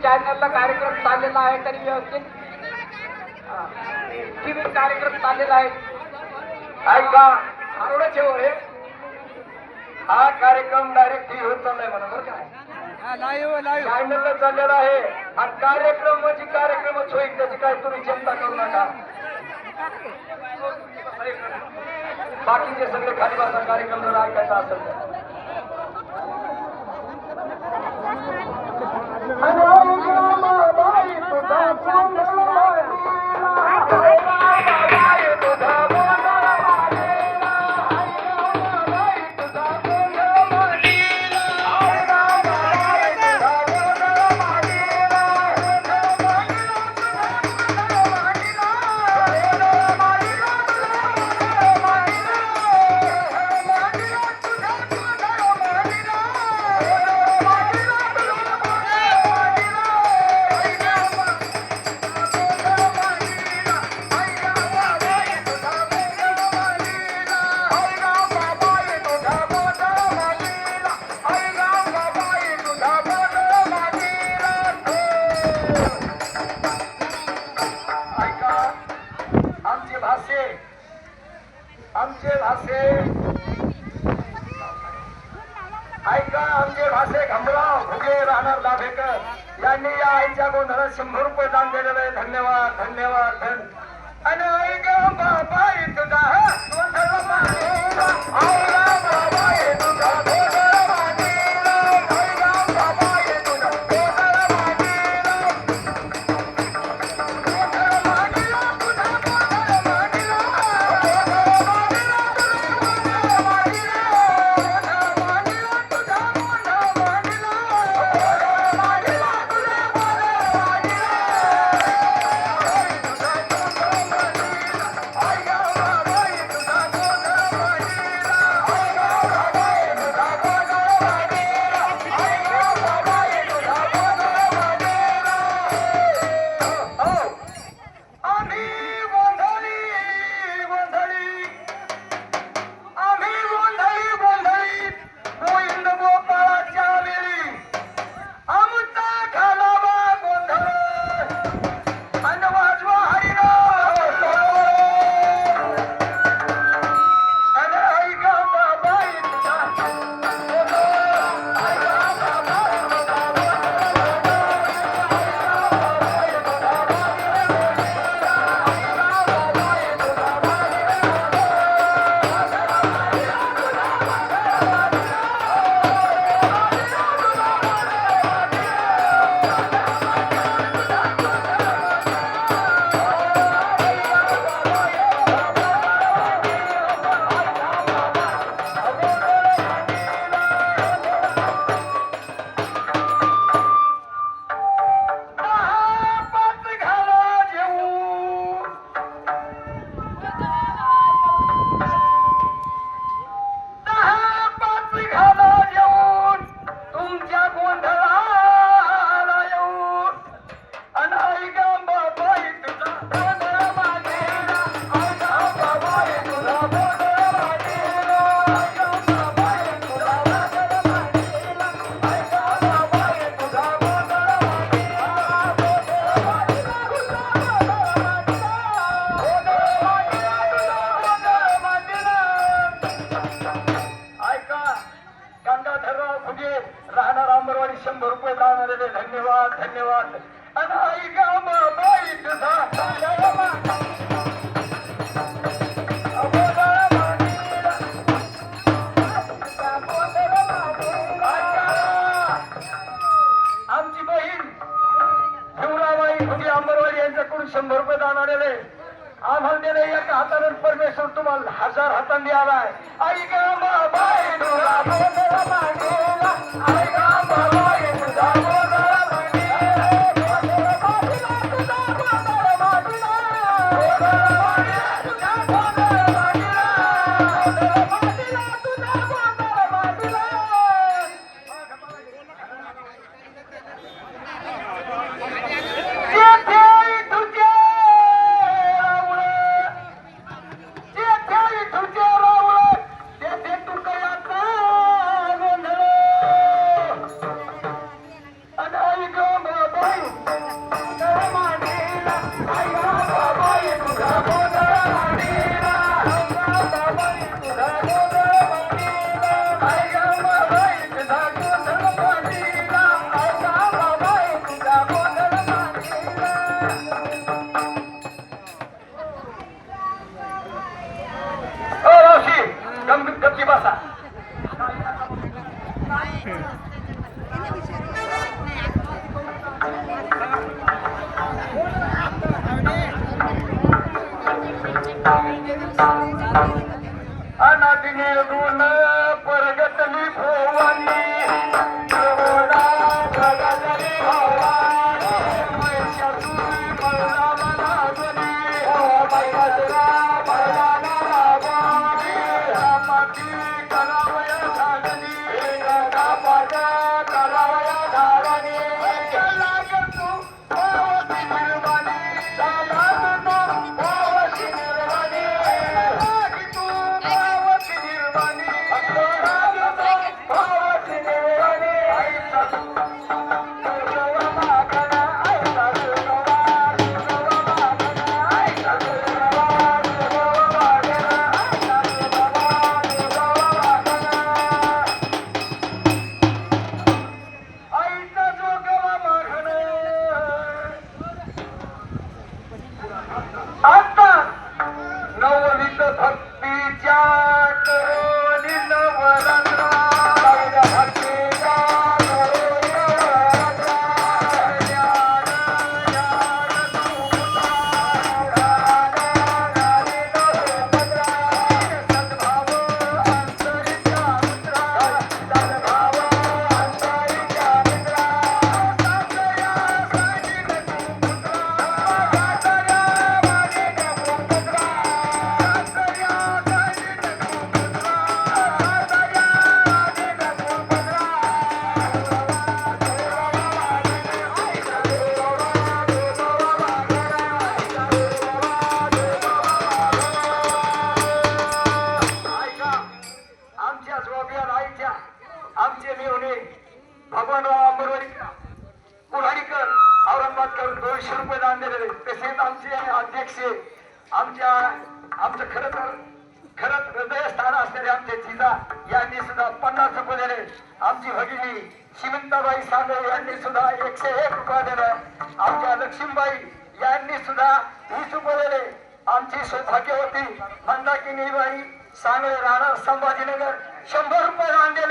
चॅनलला कार्यक्रम चाललेला आहे तरी व्यवस्थित टीव्ही कार्यक्रम चाललेला आहे. ऐका आरोडच हे हा कार्यक्रम डायरेक्ट टीव्ही होत चाललाय म्हणा बरं का, चॅनलला चाललेला आहे. हा कार्यक्रम म्हणजे कार्यक्रमच होईल, त्याची काय तुम्ही चिंता करू नका. बाकीचे सगळे खाली बसा, कार्यक्रम जर ऐकायचा असेल तर. ऐका आमचे भाषे घमराव भुगे राहणार दाभेकर यांनी या आईच्या गोंधळात 100 रुपये दान दिलेलं आहे. धन्यवाद धन्यवाद. आणि ऐका बाबा तुझा राहणार आंबरवाडी 100 रुपये दान आलेले. धन्यवाद धन्यवाद. आणि ऐका बाई तुझा आमची बहीण शिवराबाई भुगे आंबरवाडी यांच्याकडून 100 रुपये दान आलेले. आम्हाला त्याने एका हाताने परमेश्वर तुम्हाला 1000 हातांनी द्यालाय. आई गा बाबाई तुझा बोधरा मांडीला, आई गा बाबाई तुझा बोधरा मांडीला, बोधरा मांडीला तुझा बोधरा मांडीला, बोधरा मांडीला तुझा बोधरा मांडीला, बोधरा मांडीला तुझा बोधरा मांडीला. गपची बसा. अनादिनी गुण परगतली भोवानी, प्रभुडा प्रगतली भवानी, महिषासुरी मर्दाना लागली, महिषासुरा मर्दाना लागली, रामाची करावया झाडली, रामाच्या करावया झाडली, लागत तू भावती निर्वाणी, लागत तू भावती निर्वाणी, लागी तू भावती निर्वाणी, लागत तू भावती निर्वाणी. आईचा तुझवा मागणा, आईचा तुझवा, तुझवा मागणा, आईचा तुझवा, तुझवा मागणा, आईचा तुझवा, तुझवा मागणा. आईचा जोगवा मागणं आता नवनीत भक्तीच्या करोनी नवरात्रा, नवनीत भक्तीच्या करोनी नवरात्रा, ज्ञान ज्ञान सुपुत्रा, ज्ञान ज्ञानी नवभद्रा, सद्भाव अंतरीच्या मित्रा, सद्भाव अंतरीच्या मित्रा, सासया साजिन सुपुत्रा, सासया वाजिन सुपुत्रा, सासया साजिन सुपुत्रा, सासया वाजिन सुपुत्रा. ऐका, आमच्या जोबियार आईच्या आमचे मेवणे भगवानराव आंबेडकर कुऱ्हाडीकर औरंगाबादकर 200 रुपये दान दिलेले. तसेच आमचे अध्यक्ष आमचं खरंच हृदयस्थान असलेले आमचे जिजा यांनी सुद्धा 50 रुपये दिले. आमची भगिनी श्रीमंताबाई सांगळे यांनी सुद्धा 101 रुपये दिले. आमच्या लक्ष्मीबाई यांनी सुद्धा 20 रुपये दिले. आमची सौभाग्यवती मंदाकिनीबाई सांगळे राहणार संभाजीनगर 100 रुपये दान दिले.